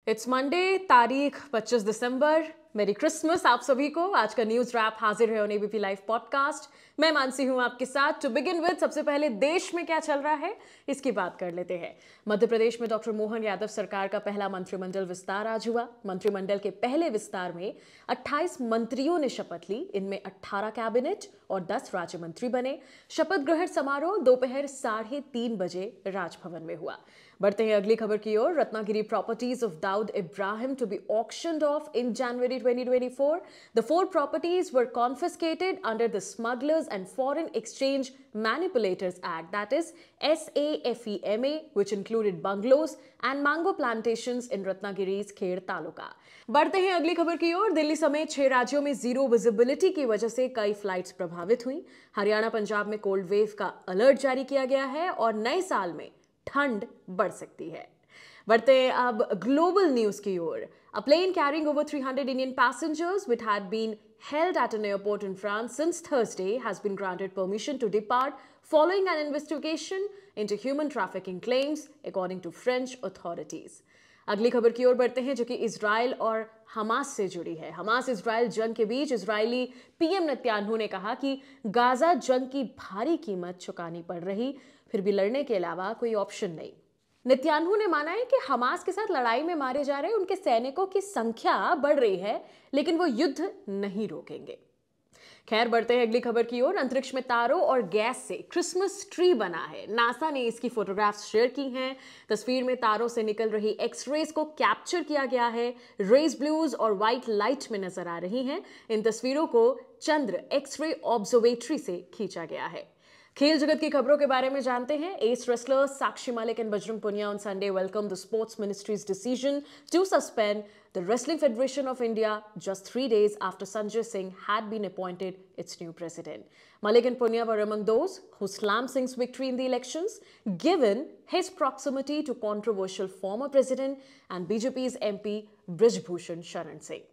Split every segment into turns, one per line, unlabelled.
It's Monday, तारीख 25 दिसंबर। मेरी Christmas आप सभी को। आज का न्यूज रैप हाजिर है ऑन एबीपी लाइव पॉडकास्ट। मैं मानसी हूं आपके साथ। टू बिगिन विद, सबसे पहले देश में क्या चल रहा है इसकी बात कर लेते हैं। मध्य प्रदेश में डॉक्टर मोहन यादव सरकार का पहला मंत्रिमंडल विस्तार आज हुआ। मंत्रिमंडल के पहले विस्तार में 28 मंत्रियों ने शपथ ली। इनमें 18 कैबिनेट और 10 राज्य मंत्री बने। शपथ ग्रहण समारोह दोपहर 3:30 बजे राजभवन में हुआ। बढ़ते हैं अगली खबर की ओर। Ratnagiri properties of Dawood Ibrahim to be auctioned off in January 2024. The 4 properties were confiscated under the Smugglers and Foreign Exchange Manipulators Act, that is SAFEMA, which included bungalows and mango plantations in Ratnagiri's Khed taluka. बढ़ते हैं अगली खबर की ओर। दिल्ली समेत 6 राज्यों में zero visibility की वजह से कई फ्लाइट्स प्रभावित हुई। हरियाणा, पंजाब में कोल्ड वेव का अलर्ट जारी किया गया है और नए साल में ठंड बढ़ सकती है। बढ़ते हैं अब ग्लोबल न्यूज की ओर। A plane carrying over 300 Indian passengers, which had been held at an airport in France since Thursday, has been granted permission to depart following an investigation into human trafficking claims, according to French authorities. अगली खबर की ओर बढ़ते हैं, जो कि Israel और Hamas से जुड़ी है। हमास इजराइल जंग के बीच इजरायली पीएम नेतन्याहू ने कहा कि गाजा जंग की भारी कीमत चुकानी पड़ रही, फिर भी लड़ने के अलावा कोई ऑप्शन नहीं। नेतन्याहू ने माना है कि हमास के साथ लड़ाई में मारे जा रहे उनके सैनिकों की संख्या बढ़ रही है, लेकिन वो युद्ध नहीं रोकेंगे। खैर, बढ़ते हैं अगली खबर की ओर। अंतरिक्ष में तारों और गैस से क्रिसमस ट्री बना है। नासा ने इसकी फोटोग्राफ्स शेयर की हैं। तस्वीर में तारों से निकल रही एक्स-रेज को कैप्चर किया गया है। रेज ब्लूज और व्हाइट लाइट में नजर आ रही हैं। इन तस्वीरों को चंद्र एक्स-रे ऑब्जर्वेटरी से खींचा गया है। खेल जगत की खबरों के बारे में जानते हैं। S wrestlers Sakshi Malik and Bajrang Punia on Sunday welcomed the sports ministry's decision to suspend the Wrestling Federation of India just 3 days after Sanjay Singh had been appointed its new president. Malik and Punia were among those who slammed Singh's victory in the elections, given his proximity to controversial former president and BJP's MP Brij Bhushan Sharan Singh.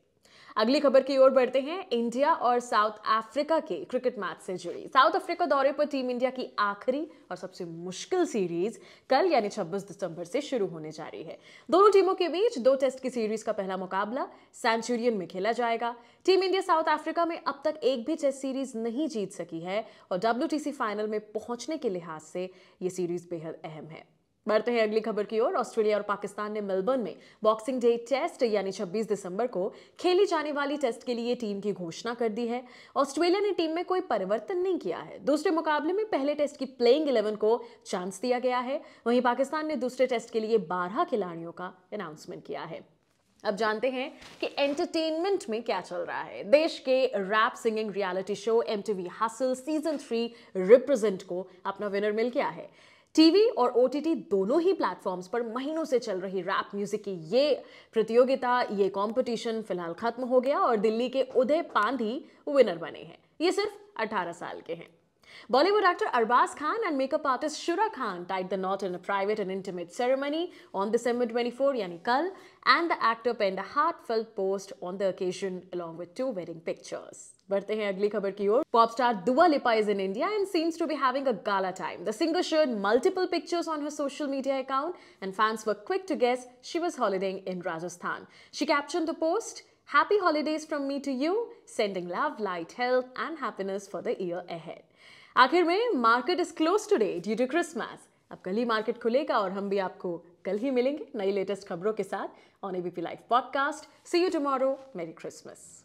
अगली खबर की ओर बढ़ते हैं। India और south Africa के cricket match से जुड़ी। South Africa दौरे पर टीम इंडिया की आखिरी और सबसे मुश्किल सीरीज कल यानी 26 दिसंबर से शुरू होने जा रही है। दोनों टीमों के बीच 2 टेस्ट की सीरीज का पहला मुकाबला सेंचुरियन में खेला जाएगा। टीम इंडिया साउथ अफ्रीका में अब तक एक भी टेस्ट सीरीज नहीं जीत सकी है और WTC फाइनल में पहुंचने के लिहाज से यह सीरीज बेहद अहम है। बढ़ते हैं अगली खबर की ओर। ऑस्ट्रेलिया और पाकिस्तान ने मेलबर्न में बॉक्सिंग डे टेस्ट यानी 26 दिसंबर को खेली जाने वाली टेस्ट के लिए टीम की घोषणा कर दी है। ऑस्ट्रेलिया ने टीम में कोई परिवर्तन नहीं किया है। दूसरे मुकाबले में पहले टेस्ट की प्लेइंग 11 को चांस दिया गया है। वहीं पाकिस्तान ने दूसरे टेस्ट के लिए 12 खिलाड़ियों का अनाउंसमेंट किया है। अब जानते हैं कि एंटरटेनमेंट में क्या चल रहा है। देश के rap singing reality show MTV hustle season 3 represent को अपना विनर मिल गया है। टीवी और OTT दोनों ही प्लेटफॉर्म्स पर महीनों से चल रही रैप म्यूजिक की ये प्रतियोगिता, ये कंपटीशन फिलहाल खत्म हो गया और दिल्ली के उदय पांधी विनर बने हैं। ये सिर्फ 18 साल के हैं। Bollywood actor Arbaz Khan and makeup artist Shura Khan tied the knot in a private and intimate ceremony on December 24, yani kal, and the actor penned a heartfelt post on the occasion along with 2 wedding pictures. बढ़ते हैं अगली खबर की ओर। Pop star Dua Lipa is in India and seems to be having a gala time. The singer shared multiple pictures on her social media account and fans were quick to guess she was holidaying in Rajasthan. She captioned the post, "Happy holidays from me to you, sending love, light, health and happiness for the year ahead." आखिर में market is close today due to Christmas. अब कल ही market खुलेगा और हम भी आपको कल ही मिलेंगे नई लेटेस्ट खबरों के साथ on ABP live podcast. See you tomorrow. Merry Christmas.